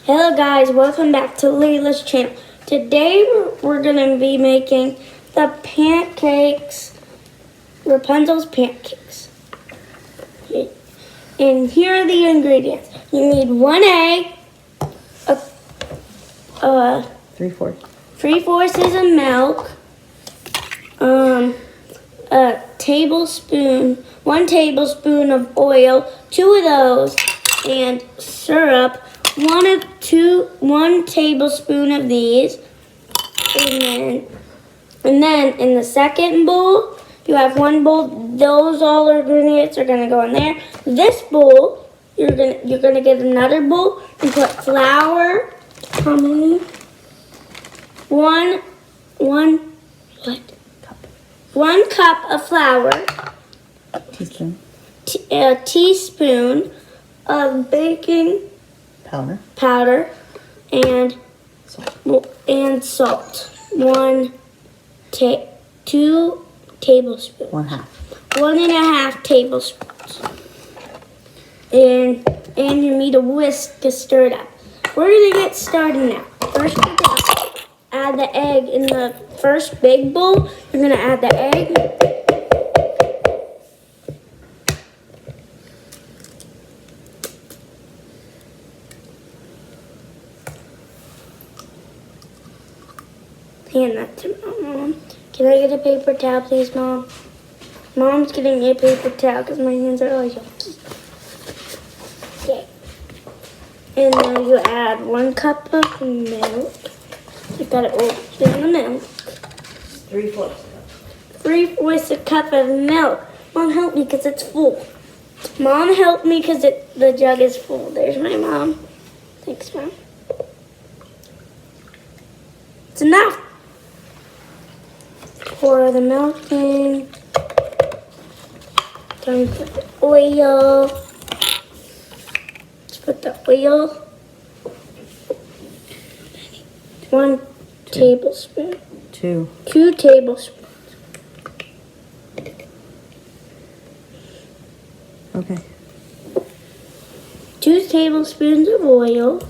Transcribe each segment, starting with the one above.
Hello guys, welcome back to Layla's channel. Today we're going to be making the pancakes, Rapunzel's Pancakes. And here are the ingredients. You need 1 egg, 3/4 of milk, a tablespoon, 1 tablespoon of oil, 2 of those, and syrup, 1 tablespoon of these, and then in the second bowl, you have 1 bowl. Those all ingredients are gonna go in there. This bowl, you're gonna get another bowl and put flour. How many? One cup of flour. Teaspoon. A teaspoon of baking powder and salt. 2 tablespoons. 1.5 tablespoons. And you need a whisk to stir it up. We're gonna get started now. First, we're gonna add the egg in the first big bowl. You're gonna add the egg. Hand that to Mom. Can I get a paper towel, please, Mom? Mom's getting a paper towel because my hands are all yucky. Okay. And now you add 1 cup of milk. You gotta open the milk. 3/4 cup of milk. Mom, help me because it's full. Mom, help me because the jug is full. There's my mom. Thanks, Mom. It's enough. Pour the milk in. Then put the oil. Let's put the oil. 1 tablespoon. 2 tablespoons. Okay. 2 tablespoons of oil.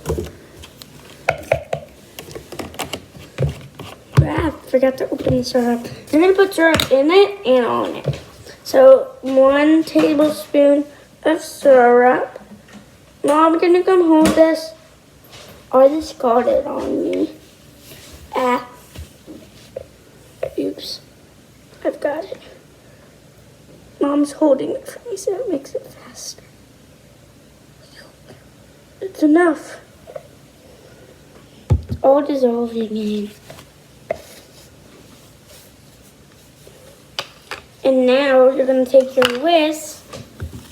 I forgot to open the syrup. You're going to put syrup in it and on it. So 1 tablespoon of syrup. Mom, I'm going to come hold this. I just got it on me. Oops. I've got it. Mom's holding it for me so it makes it faster. It's enough. It's all dissolving in. And now you're going to take your whisk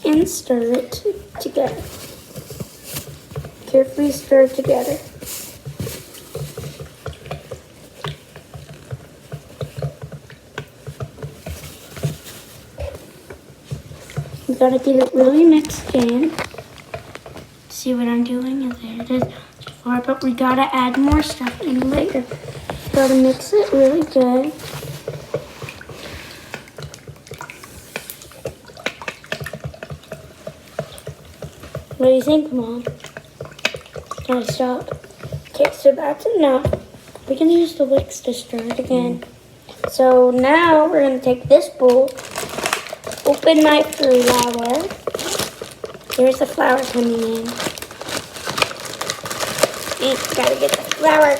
and stir it together. Carefully stir it together. You gotta get it really mixed in. See what I'm doing? There it is. But we gotta add more stuff in later. Gotta mix it really good. What do you think, Mom? Can I stop? Okay, so that's enough. We can use the whisk to stir it again. So now we're gonna take this bowl, open my flour. There's the flour coming in. And gotta get the flour.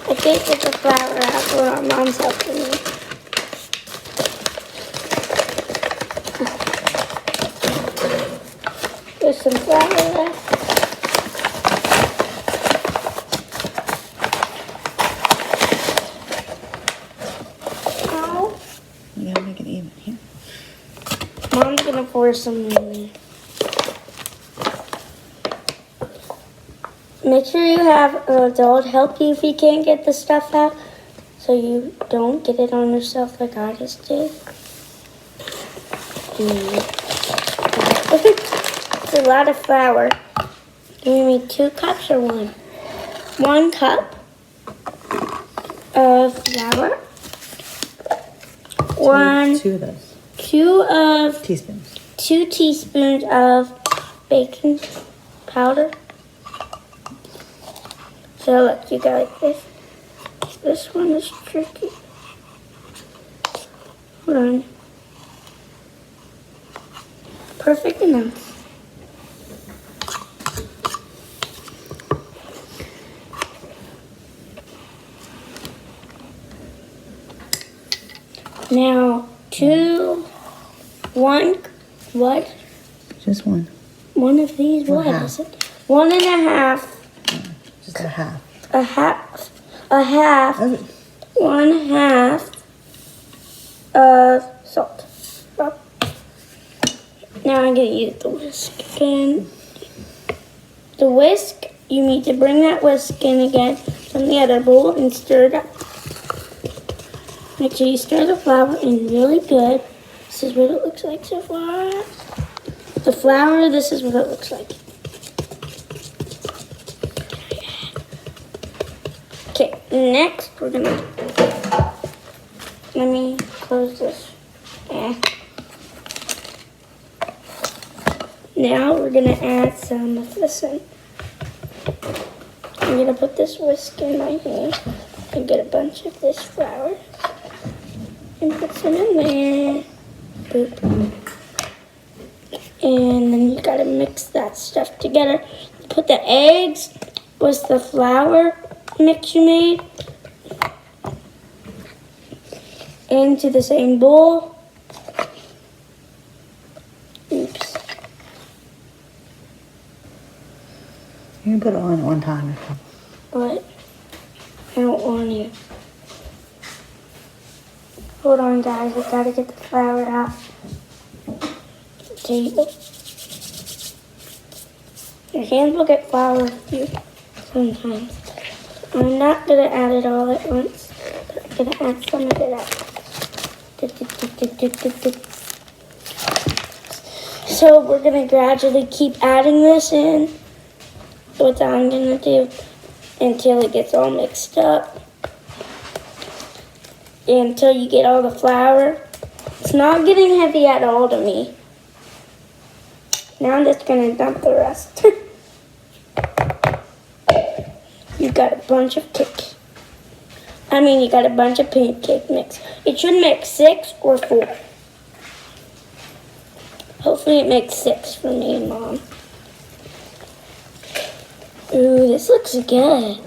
I can't get the flour out, so our Mom's helping me. There's some flour left. Ow. You gotta make it even here. Mom's gonna pour some in. Make sure you have an adult help you if you can't get the stuff out, so you don't get it on yourself like I just did. It's a lot of flour. Do you need 2 cups or 1? 1 cup of flour. Two teaspoons of baking powder. So look, you got like this. This one is tricky. Hold on. Perfect enough. Now, what? Just one. One of these, One what half. is it? 1.5. Just a half. A half. A half. Oh, 1/2 of salt. Up. Now I'm gonna use the whisk again. The whisk, you need to bring that whisk in again from the other bowl and stir it up. Make sure you stir the flour in really good. This is what it looks like so far. The flour, this is what it looks like. Okay, next we're gonna, let me close this. Now we're gonna add some of this in. I'm gonna put this whisk in my hand and get a bunch of this flour and put some in there. Boop. And then you gotta mix that stuff together. Put the eggs with the flour mix you made into the same bowl. Oops. you can put it on at one time. But I don't want to. Hold on, guys. I gotta get the flour out. Table. Your hands will get flour sometimes. I'm not gonna add it all at once, but I'm gonna add some of it out. So we're gonna gradually keep adding this in. What I'm gonna do until it gets all mixed up. Until you get all the flour. It's not getting heavy at all to me. Now I'm just gonna dump the rest. You got a bunch of you got a bunch of pancake mix. It should make 6 or 4. Hopefully it makes 6 for me and Mom. Ooh, this looks good.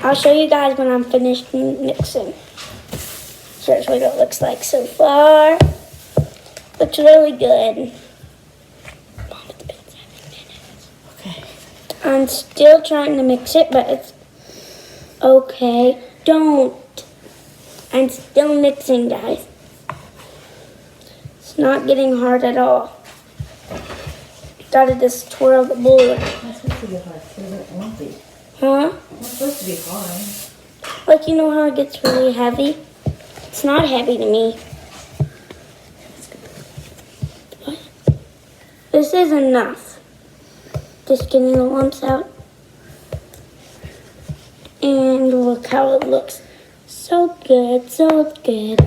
I'll show you guys when I'm finished mixing. So here's what it looks like so far. Looks really good. Mom, it's been 7 minutes. Okay. I'm still trying to mix it, but it's okay. Don't. I'm still mixing, guys. It's not getting hard at all. Gotta just twirl the bowl. That's supposed to be hard. It's lumpy. Huh? It's supposed to be hard. Like, you know how it gets really heavy? It's not heavy to me. What? This is enough. Just getting the lumps out. And look how it looks. So good, so good.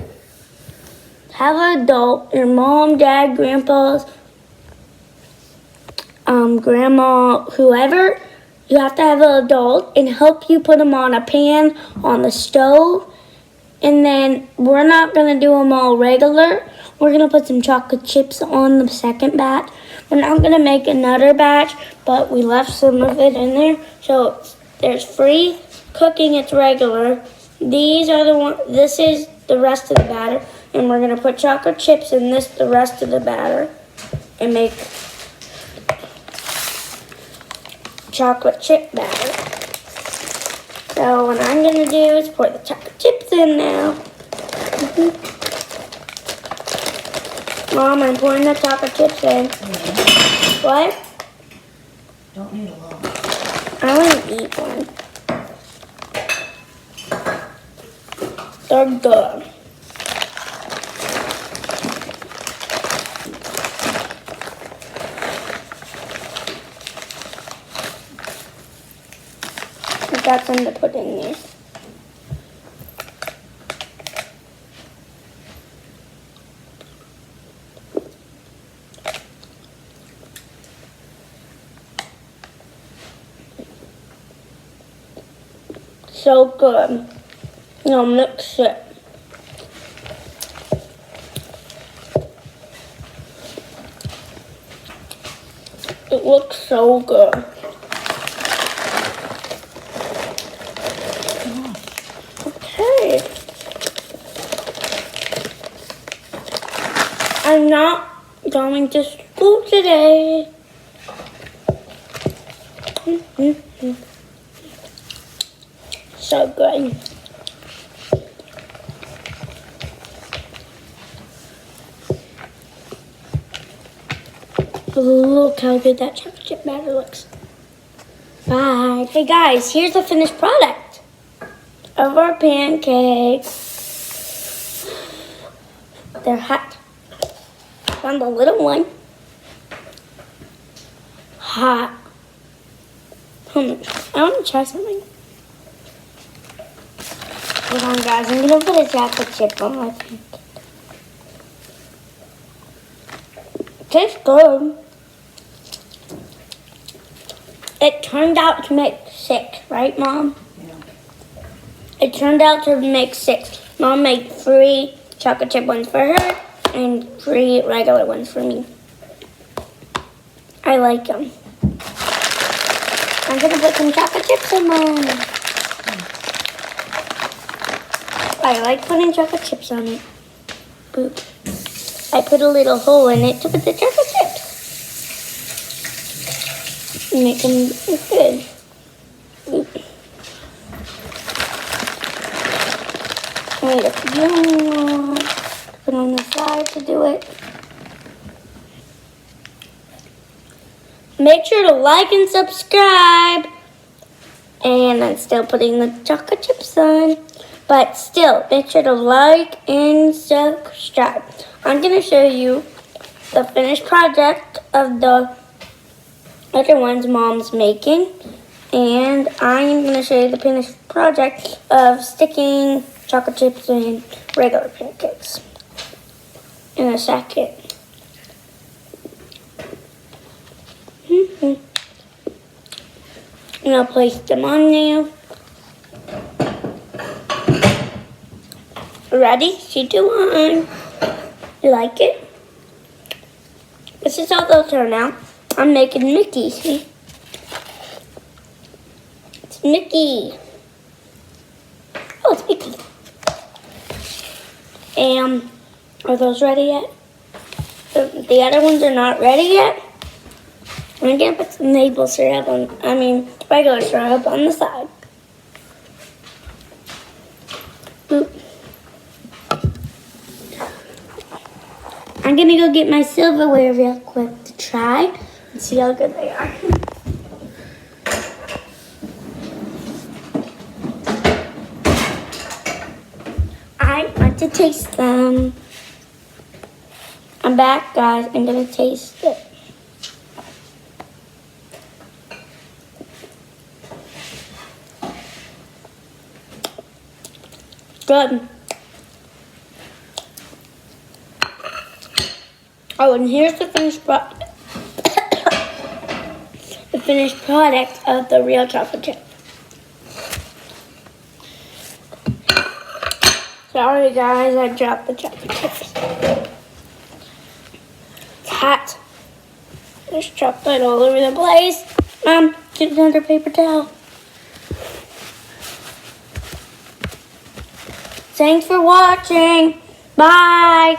Have an adult, your mom, dad, grandpa's, grandma, whoever. You have to have an adult and help you put them on a pan on the stove. And then we're not going to do them all regular. We're going to put some chocolate chips on the second batch. We're not going to make another batch, but we left some of it in there. So there's free cooking, it's regular. These are the one. This is the rest of the batter. And we're going to put chocolate chips in this, the rest of the batter. And make chocolate chip batter. So what I'm going to do is pour the chocolate chips in now. Mom, I'm pouring the chocolate chips in. Yeah. What? Don't need a lot. I want to eat one. They're good. I got some to put in there. so good. Now mix it. It looks so good. Okay. I'm not going to school today. So good. Look how good that chocolate chip batter looks. Bye. Hey guys, here's the finished product of our pancakes. They're hot. Found the little one. Hot. I want to try something. Hold on, guys. I'm going to put a chocolate chip on my pancake. Tastes good. It turned out to make 6, right, Mom? Yeah. It turned out to make 6. Mom made 3 chocolate chip ones for her and 3 regular ones for me. I like them. I'm going to put some chocolate chips in mine. I like putting chocolate chips on it. Boop. I put a little hole in it to put the chocolate chips. Make them good. Boop. I need a few more to put on the side to do it. Make sure to like and subscribe. And I'm still putting the chocolate chips on. But still, make sure to like and subscribe. I'm going to show you the finished project of the other ones Mom's making. And I'm going to show you the finished project of sticking chocolate chips in regular pancakes in a second. And I'll place them on there. Ready? 3, 2, 1. You like it? This is how they'll turn out. I'm making Mickey, see? It's Mickey. Oh, it's Mickey. And are those ready yet? The other ones are not ready yet. I'm gonna put some maple syrup regular syrup on the side. Boop. I'm gonna go get my silverware real quick to try and see how good they are. I want to taste them. I'm back, guys. I'm gonna taste it. Good. Oh, and here's the finished product of the real chocolate chip. Sorry, guys, I dropped the chocolate chips. It's hot. There's chocolate all over the place. Mom, get another paper towel. Thanks for watching. Bye.